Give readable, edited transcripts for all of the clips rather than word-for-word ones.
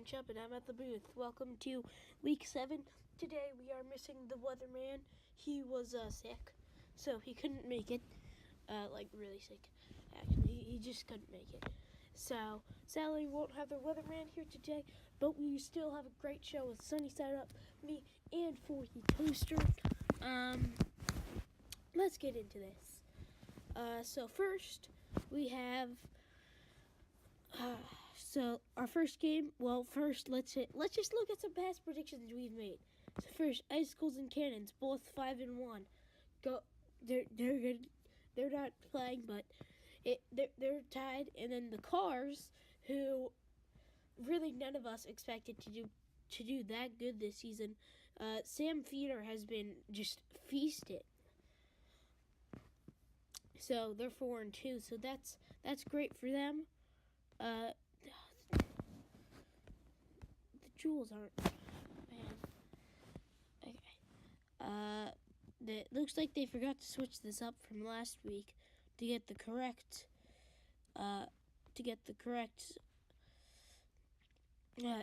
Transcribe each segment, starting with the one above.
Chubb, and I'm at the booth. Welcome to Week 7. Today we are missing the weatherman. He was sick, so he couldn't make it. Really sick, actually. He just couldn't make it. So, sadly, we won't have the weatherman here today, but we still have a great show with Sunny Side Up, me, and Forky Toaster. Let's get into this. So first, we have... So our first game. Well, first let's just look at some past predictions we've made. So first, Icicles and Cannons, both 5-1. Go, they're good. They're not playing, but they're tied. And then the Cars, who really none of us expected to do that good this season. Sam Feeder has been just feasted. So they're 4-2. So that's great for them. The jewels aren't, man. Okay. It looks like they forgot to switch this up from last week to get the correct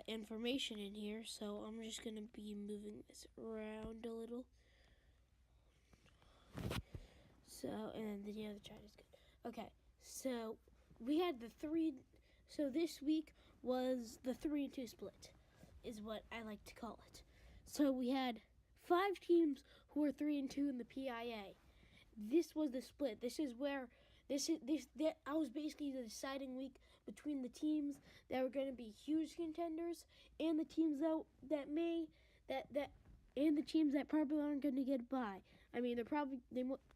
information in here. So I'm just gonna be moving this around a little. So, and then the other side is good. Okay. So we had the three. So this week was the 3-2 split, is what I like to call it. So we had 5 teams who were 3-2 in the PIA. This was the split. This is where that was basically the deciding week between the teams that were going to be huge contenders and the teams and the teams that probably aren't going to get by. I mean,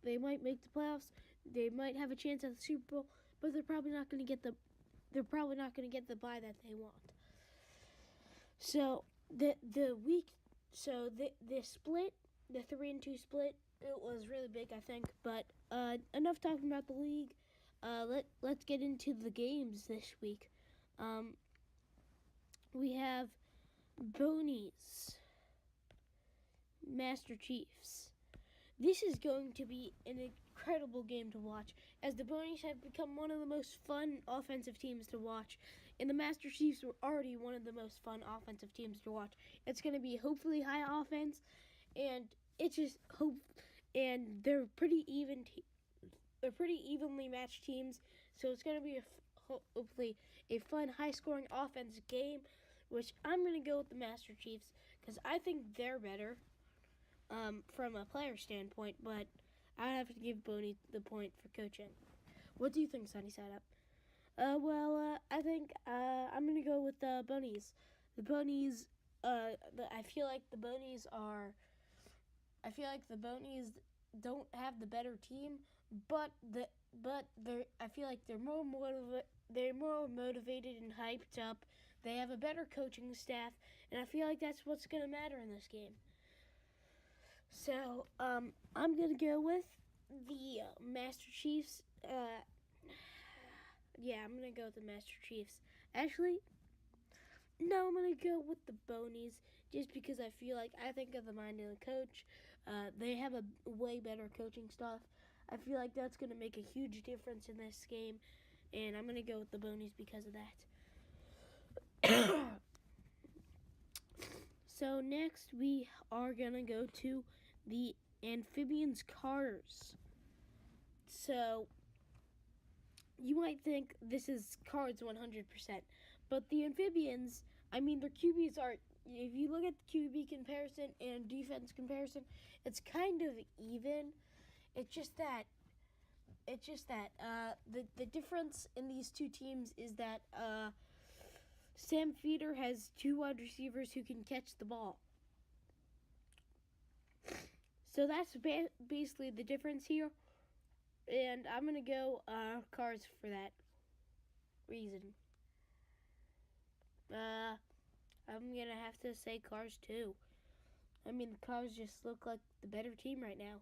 they might make the playoffs. They might have a chance at the Super Bowl, but they're probably not going to get the bye that they want. So the split, the 3-2 split, it was really big, I think. But enough talking about the league. Let's get into the games this week. We have Bonies, Master Chiefs. This is going to be an incredible game to watch, as the Bonies have become one of the most fun offensive teams to watch, and the Master Chiefs were already one of the most fun offensive teams to watch. It's going to be hopefully high offense, and and they're pretty evenly matched teams, so it's going to be hopefully a fun, high-scoring offense game, which I'm going to go with the Master Chiefs because I think they're better. From a player standpoint, but I have to give Boney the point for coaching. What do you think, Sunny Side Up? I think I'm gonna go with the Bonies. The Bonies. I feel like the Bonies don't have the better team, but I feel like they're more motivated and hyped up. They have a better coaching staff, and I feel like that's what's gonna matter in this game. So, I'm going to go with the Master Chiefs. I'm going to go with the Master Chiefs. Actually, no, I'm going to go with the Bonies, just because I think of the mind of the coach. They have a way better coaching staff. I feel like that's going to make a huge difference in this game, and I'm going to go with the Bonies because of that. So next we are going to go to the Amphibians Cars. So you might think this is Cards 100%, but the Amphibians, I mean, their QBs are, if you look at the QB comparison and defense comparison, it's kind of even. It's just that the difference in these two teams is that Sam Feeder has 2 wide receivers who can catch the ball. So that's basically the difference here. And I'm going to go Cars for that reason. I'm going to have to say Cars too. I mean, the Cars just look like the better team right now.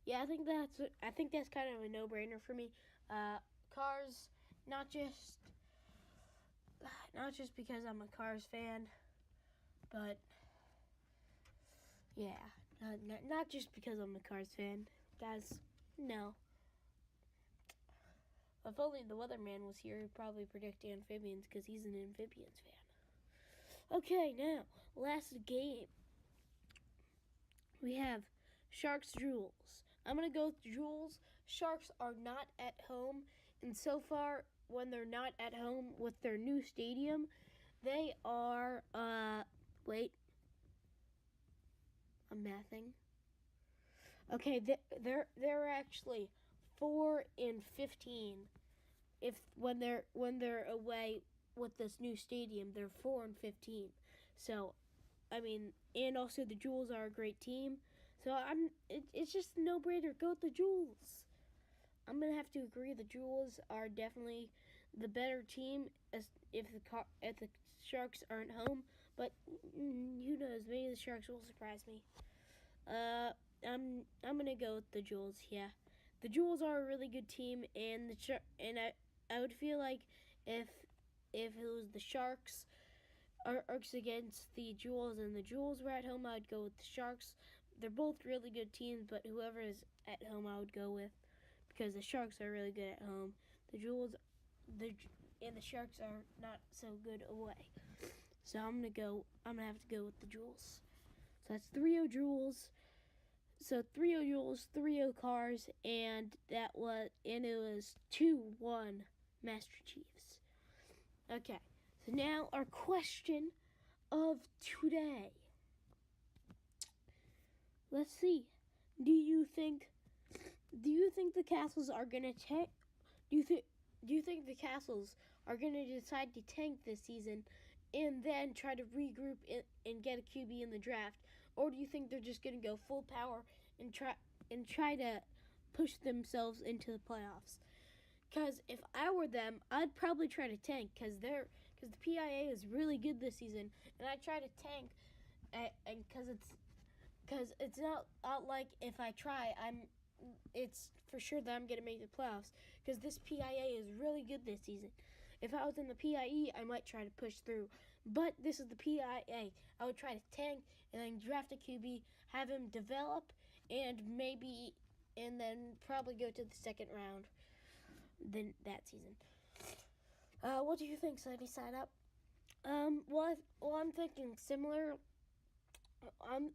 Yeah, I think that's kind of a no-brainer for me. Cars, not just because I'm a Cars fan, but yeah, not just because I'm a Cars fan, guys. No. If only the weatherman was here, he'd probably predict amphibians because he's an amphibians fan. Okay, now, last game. We have Sharks Jewels. I'm going to go with Jewels. Sharks are not at home, and so far, when they're not at home with their new stadium, they are, wait, I'm mathing. Okay, they're actually 4-15. If when they're away with this new stadium, they're 4-15. So, I mean, and also the Jewels are a great team. So it's just a no-brainer. Go with the Jewels. I'm gonna have to agree. The Jewels are definitely the better team as if the Sharks aren't home. But who knows? Maybe the Sharks will surprise me. I'm gonna go with the Jewels. Yeah, the Jewels are a really good team, and I would feel like if it was the Sharks against the Jewels and the Jewels were at home, I'd go with the Sharks. They're both really good teams, but whoever is at home, I would go with, because the Sharks are really good at home. The Jewels, and the Sharks are not so good away. So I'm gonna have to go with the Jewels. So that's 3-0 Jewels. So 3-0 Jewels, 3-0 Cars, and it was 2-1 Master Chiefs. Okay, so now our question of today. Let's see. Do you think the Castles are gonna tank? Do you think the Castles are gonna decide to tank this season and then try to regroup and get a QB in the draft, or do you think they're just gonna go full power and try to push themselves into the playoffs? Because if I were them, I'd probably try to tank because the PIA is really good this season, and I'd try to tank, and because it's not like if I try, it's for sure that I'm gonna make the playoffs, because this PIA is really good this season. If I was in the PIE, I might try to push through, but this is the PIA. I would try to tank and then draft a QB, have him develop, and then probably go to the second round than that season. What do you think, Sunny Side Up? Well, I'm thinking similar. I'm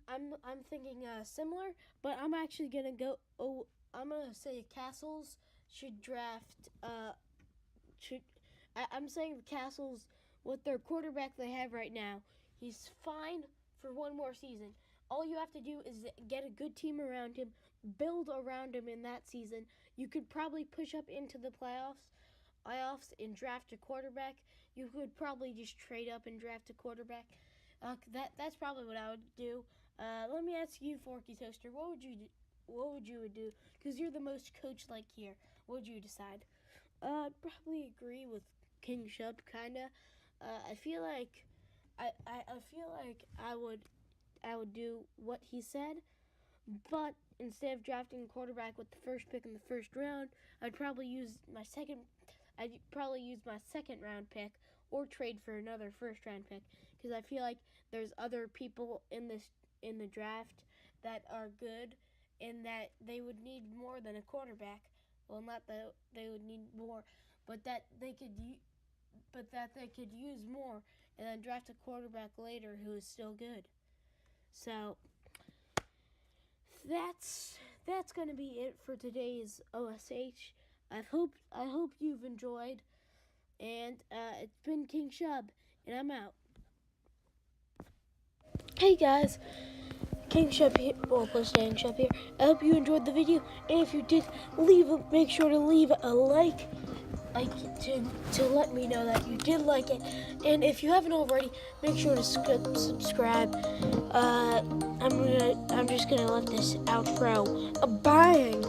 thinking similar, but I'm actually gonna go. Oh, I'm gonna say Castles should draft. I'm saying the Castles, with their quarterback they have right now, he's fine for one more season. All you have to do is get a good team around him, build around him in that season. You could probably push up into the playoffs and draft a quarterback. You could probably just trade up and draft a quarterback. That's probably what I would do. Let me ask you, Forky Toaster, what would you do? Because you're the most coach-like here. What would you decide? I'd probably agree with King Shub, kinda. I feel like I would do what he said, but instead of drafting a quarterback with the first pick in the first round, I'd probably use my second round pick or trade for another first round pick, because I feel like there's other people in the draft that are good and that they would need more than a quarterback. Well, not that they would need more, but that they could use more and then draft a quarterback later who is still good. So that's going to be it for today's OSH. I hope you've enjoyed, and it's been King Shub, and I'm out. Hey guys, King Shub here. Well, King Shub here. I hope you enjoyed the video, and if you did, make sure to leave a like to let me know that you did like it. And if you haven't already, make sure to subscribe. I'm just gonna let this outro a bang.